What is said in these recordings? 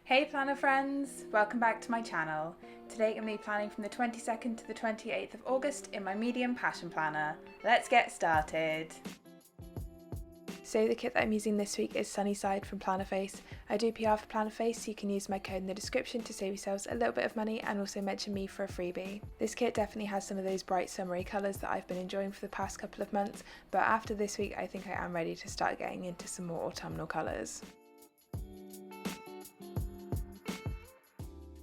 Hey planner friends, welcome back to my channel. Today I'm going to be planning from the 22nd to the 28th of August in my medium passion planner. Let's get started. So the kit that I'm using this week is Sunnyside from Plannerface. I do PR for Plannerface, so you can use my code in the description to save yourselves a little bit of money and also mention me for a freebie. This kit definitely has some of those bright summery colours that I've been enjoying for the past couple of months, but after this week I think I am ready to start getting into some more autumnal colours.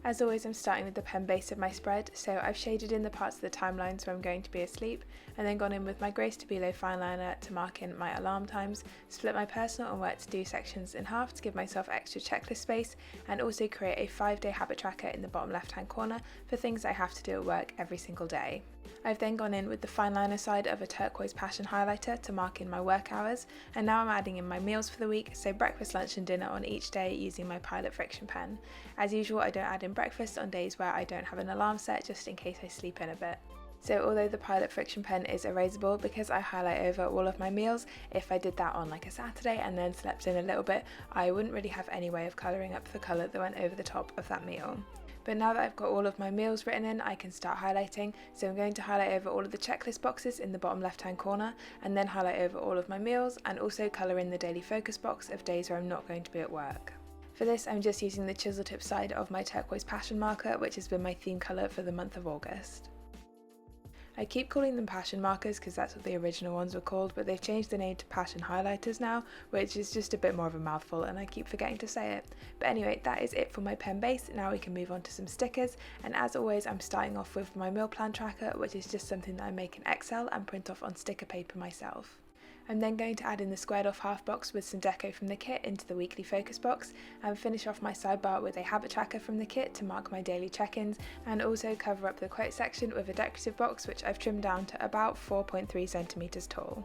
As always, I'm starting with the pen base of my spread, so I've shaded in the parts of the timelines where I'm going to be asleep, and then gone in with my Grey Stabilo fine liner to mark in my alarm times, split my personal and work to do sections in half to give myself extra checklist space, and also create a 5-day habit tracker in the bottom left hand corner for things I have to do at work every single day. I've then gone in with the fine liner side of a turquoise passion highlighter to mark in my work hours, and now I'm adding in my meals for the week, so breakfast, lunch and dinner on each day using my Pilot friction pen. As usual, I don't add in breakfast on days where I don't have an alarm set, just in case I sleep in a bit. So although the Pilot friction pen is erasable, because I highlight over all of my meals, if I did that on like a Saturday and then slept in a little bit, I wouldn't really have any way of colouring up the colour that went over the top of that meal. But now that I've got all of my meals written in, I can start highlighting, so I'm going to highlight over all of the checklist boxes in the bottom left hand corner, and then highlight over all of my meals, and also colour in the daily focus box of days where I'm not going to be at work. For this, I'm just using the chisel tip side of my turquoise passion marker, which has been my theme colour for the month of August. I keep calling them passion markers because that's what the original ones were called, but they've changed the name to passion highlighters now, which is just a bit more of a mouthful and I keep forgetting to say it. But anyway, that is it for my pen base. Now we can move on to some stickers, and as always I'm starting off with my meal plan tracker, which is just something that I make in Excel and print off on sticker paper myself. I'm then going to add in the squared off half box with some deco from the kit into the weekly focus box, and finish off my sidebar with a habit tracker from the kit to mark my daily check-ins, and also cover up the quote section with a decorative box which I've trimmed down to about 4.3 centimeters tall.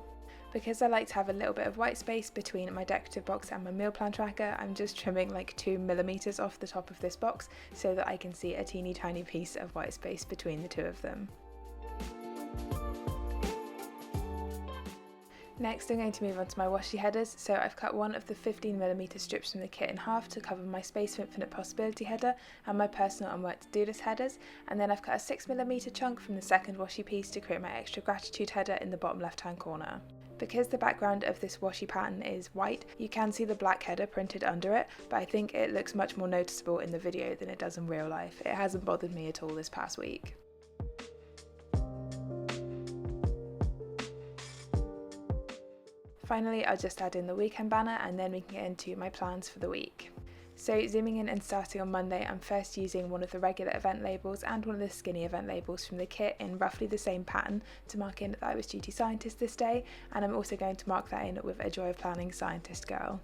Because I like to have a little bit of white space between my decorative box and my meal plan tracker, I'm just trimming like 2mm off the top of this box so that I can see a teeny tiny piece of white space between the two of them. Next I'm going to move on to my washi headers, so I've cut one of the 15mm strips from the kit in half to cover my Space for Infinite Possibility header and my personal and work to do list headers, and then I've cut a 6mm chunk from the second washi piece to create my extra gratitude header in the bottom left hand corner. Because the background of this washi pattern is white, you can see the black header printed under it, but I think it looks much more noticeable in the video than it does in real life. It hasn't bothered me at all this past week. Finally, I'll just add in the weekend banner and then we can get into my plans for the week. So zooming in and starting on Monday, I'm first using one of the regular event labels and one of the skinny event labels from the kit in roughly the same pattern to mark in that I was duty scientist this day, and I'm also going to mark that in with a Joy of Planning scientist girl.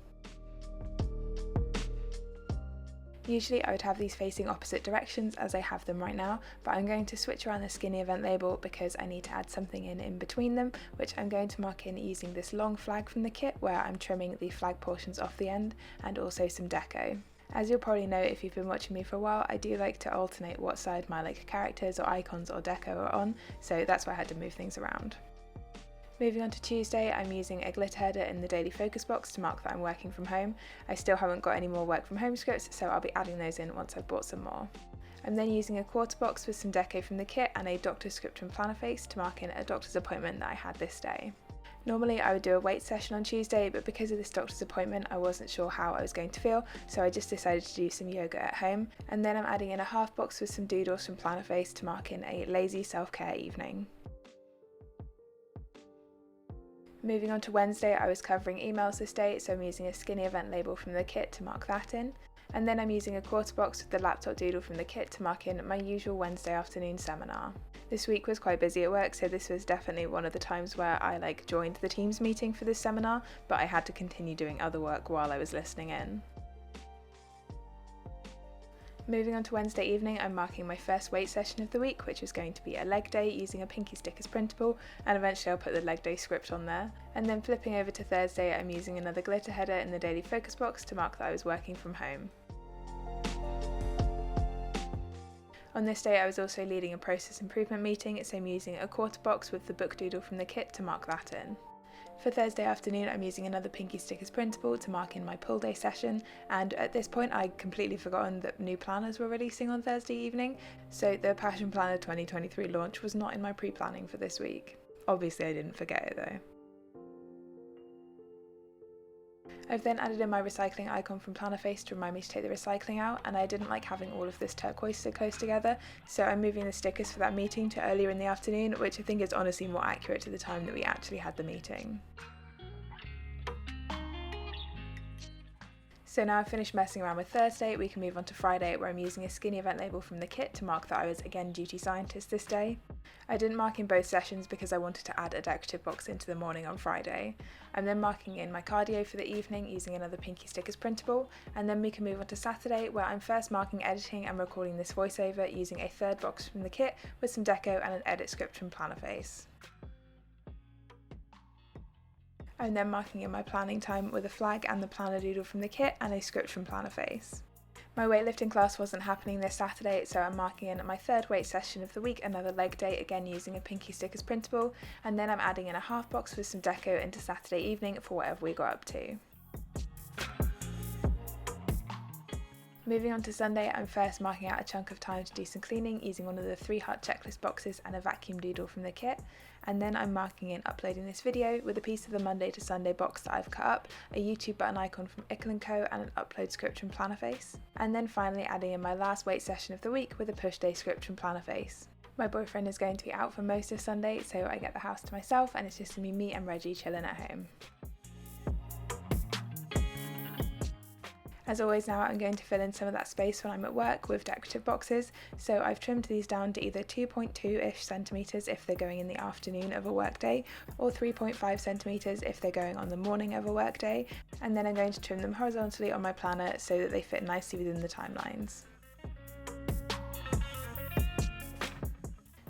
Usually I would have these facing opposite directions as I have them right now, but I'm going to switch around the skinny event label because I need to add something in between them, which I'm going to mark in using this long flag from the kit where I'm trimming the flag portions off the end, and also some deco. As you'll probably know if you've been watching me for a while, I do like to alternate what side my characters or icons or deco are on, so that's why I had to move things around. Moving on to Tuesday, I'm using a glitter header in the daily focus box to mark that I'm working from home. I still haven't got any more work from home scripts, so I'll be adding those in once I've bought some more. I'm then using a quarter box with some deco from the kit and a doctor's script from Plannerface to mark in a doctor's appointment that I had this day. Normally I would do a weight session on Tuesday, but because of this doctor's appointment I wasn't sure how I was going to feel, so I just decided to do some yoga at home. And then I'm adding in a half box with some doodles from Plannerface to mark in a lazy self-care evening. Moving on to Wednesday, I was covering emails this day, so I'm using a skinny event label from the kit to mark that in. And then I'm using a quarter box with the laptop doodle from the kit to mark in my usual Wednesday afternoon seminar. This week was quite busy at work, so this was definitely one of the times where I joined the Teams meeting for this seminar, but I had to continue doing other work while I was listening in. Moving on to Wednesday evening, I'm marking my first weight session of the week, which is going to be a leg day using a pinky stick as printable, and eventually I'll put the leg day script on there. And then flipping over to Thursday, I'm using another glitter header in the daily focus box to mark that I was working from home. On this day I was also leading a process improvement meeting, so I'm using a quarter box with the book doodle from the kit to mark that in. For Thursday afternoon, I'm using another Pinky Stickers printable to mark in my pull day session, and at this point I'd completely forgotten that new planners were releasing on Thursday evening, so the Passion Planner 2023 launch was not in my pre-planning for this week. Obviously I didn't forget it though. I've then added in my recycling icon from Plannerface to remind me to take the recycling out, and I didn't like having all of this turquoise so close together, so I'm moving the stickers for that meeting to earlier in the afternoon, which I think is honestly more accurate to the time that we actually had the meeting. So now I've finished messing around with Thursday, we can move on to Friday, where I'm using a skinny event label from the kit to mark that I was again duty scientist this day. I didn't mark in both sessions because I wanted to add a decorative box into the morning on Friday. I'm then marking in my cardio for the evening using another Pinky Stickers printable, and then we can move on to Saturday, where I'm first marking editing and recording this voiceover using a third box from the kit with some deco and an edit script from Plannerface. I'm then marking in my planning time with a flag and the planner doodle from the kit and a script from Plannerface. My weightlifting class wasn't happening this Saturday, so I'm marking in my third weight session of the week, another leg day, again using a Pinky Stickers printable, and then I'm adding in a half box with some deco into Saturday evening for whatever we got up to. Moving on to Sunday, I'm first marking out a chunk of time to do some cleaning using one of the 3 heart checklist boxes and a vacuum doodle from the kit, and then I'm marking in uploading this video with a piece of the Monday to Sunday box that I've cut up, a YouTube button icon from Ickle & Co and an upload script from Plannerface, and then finally adding in my last weight session of the week with a push day script from Plannerface. My boyfriend is going to be out for most of Sunday, so I get the house to myself and it's just going to be me and Reggie chilling at home. As always now, I'm going to fill in some of that space when I'm at work with decorative boxes, so I've trimmed these down to either 2.2-ish centimetres if they're going in the afternoon of a workday, or 3.5 centimetres if they're going on the morning of a workday, and then I'm going to trim them horizontally on my planner so that they fit nicely within the timelines.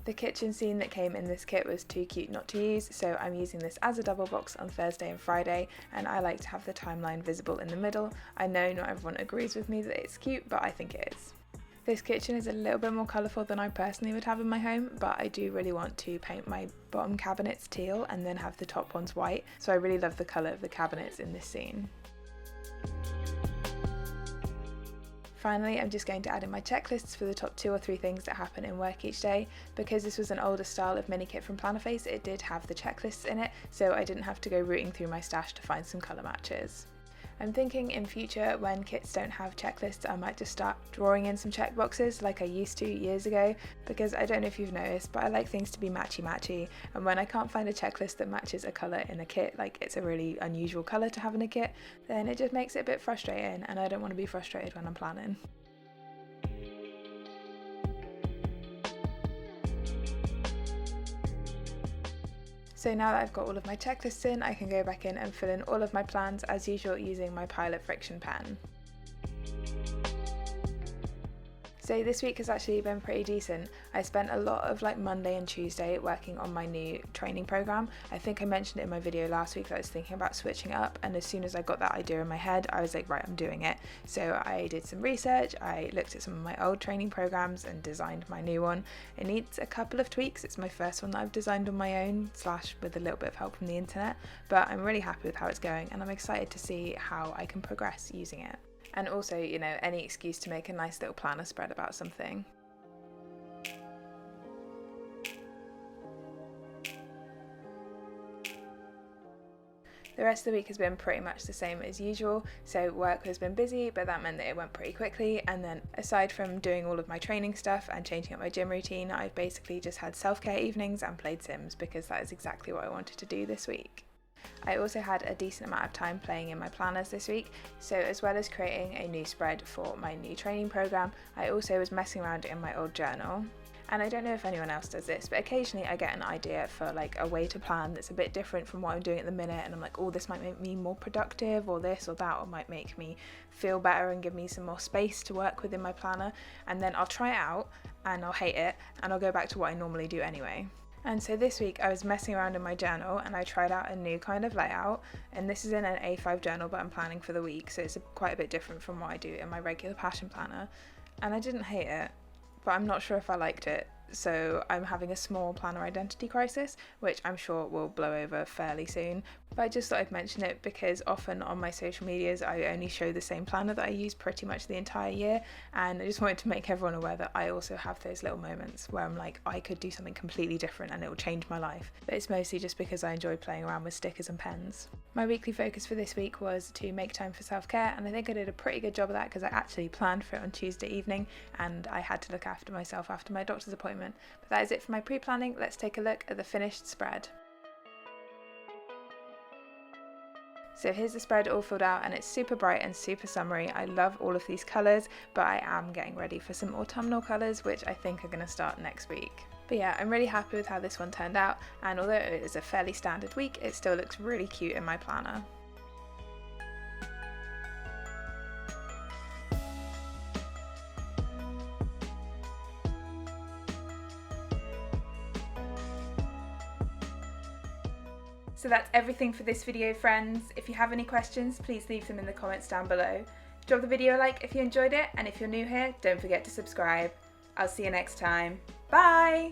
The kitchen scene that came in this kit was too cute not to use, so I'm using this as a double box on Thursday and Friday, and I like to have the timeline visible in the middle. I know not everyone agrees with me that it's cute, but I think it is. This kitchen is a little bit more colourful than I personally would have in my home, but I do really want to paint my bottom cabinets teal and then have the top ones white, so I really love the colour of the cabinets in this scene. Finally, I'm just going to add in my checklists for the top 2 or 3 things that happen in work each day. Because this was an older style of mini kit from Plannerface, it did have the checklists in it, so I didn't have to go rooting through my stash to find some colour matches. I'm thinking in future when kits don't have checklists, I might just start drawing in some checkboxes like I used to years ago, because I don't know if you've noticed, but I like things to be matchy-matchy, and when I can't find a checklist that matches a colour in a kit, like it's a really unusual colour to have in a kit, then it just makes it a bit frustrating, and I don't want to be frustrated when I'm planning. So now that I've got all of my checklists in, I can go back in and fill in all of my plans as usual using my Pilot friction pen. So this week has actually been pretty decent. I spent a lot of Monday and Tuesday working on my new training program. I think I mentioned it in my video last week that I was thinking about switching it up, and as soon as I got that idea in my head, I was like, right, I'm doing it. So I did some research, I looked at some of my old training programs and designed my new one. It needs a couple of tweaks. It's my first one that I've designed on my own, / with a little bit of help from the internet, but I'm really happy with how it's going and I'm excited to see how I can progress using it. And also, you know, any excuse to make a nice little planner spread about something. The rest of the week has been pretty much the same as usual, so work has been busy, but that meant that it went pretty quickly, and then aside from doing all of my training stuff and changing up my gym routine, I've basically just had self-care evenings and played Sims, because that is exactly what I wanted to do this week. I also had a decent amount of time playing in my planners this week, so as well as creating a new spread for my new training program, I also was messing around in my old journal. And I don't know if anyone else does this, but occasionally I get an idea for a way to plan that's a bit different from what I'm doing at the minute, and I'm like, oh, this might make me more productive, or this or that, or might make me feel better and give me some more space to work with in my planner, and then I'll try it out and I'll hate it and I'll go back to what I normally do anyway. And so this week I was messing around in my journal and I tried out a new kind of layout, and this is in an A5 journal, but I'm planning for the week, so it's quite a bit different from what I do in my regular passion planner, and I didn't hate it, but I'm not sure if I liked it. so I'm having a small planner identity crisis, which I'm sure will blow over fairly soon. But I just thought I'd mention it because often on my social medias I only show the same planner that I use pretty much the entire year, and I just wanted to make everyone aware that I also have those little moments where I'm like, I could do something completely different and it will change my life. But it's mostly just because I enjoy playing around with stickers and pens. My weekly focus for this week was to make time for self-care, and I think I did a pretty good job of that because I actually planned for it on Tuesday evening and I had to look after myself after my doctor's appointment. But that is it for my pre-planning. Let's take a look at the finished spread. So here's the spread all filled out, and it's super bright and super summery. I love all of these colours, but I am getting ready for some autumnal colours, which I think are going to start next week. But yeah, I'm really happy with how this one turned out, and although it is a fairly standard week, it still looks really cute in my planner. So that's everything for this video, friends. If you have any questions, please leave them in the comments down below. Drop the video a like if you enjoyed it, and if you're new here, don't forget to subscribe. I'll see you next time. Bye!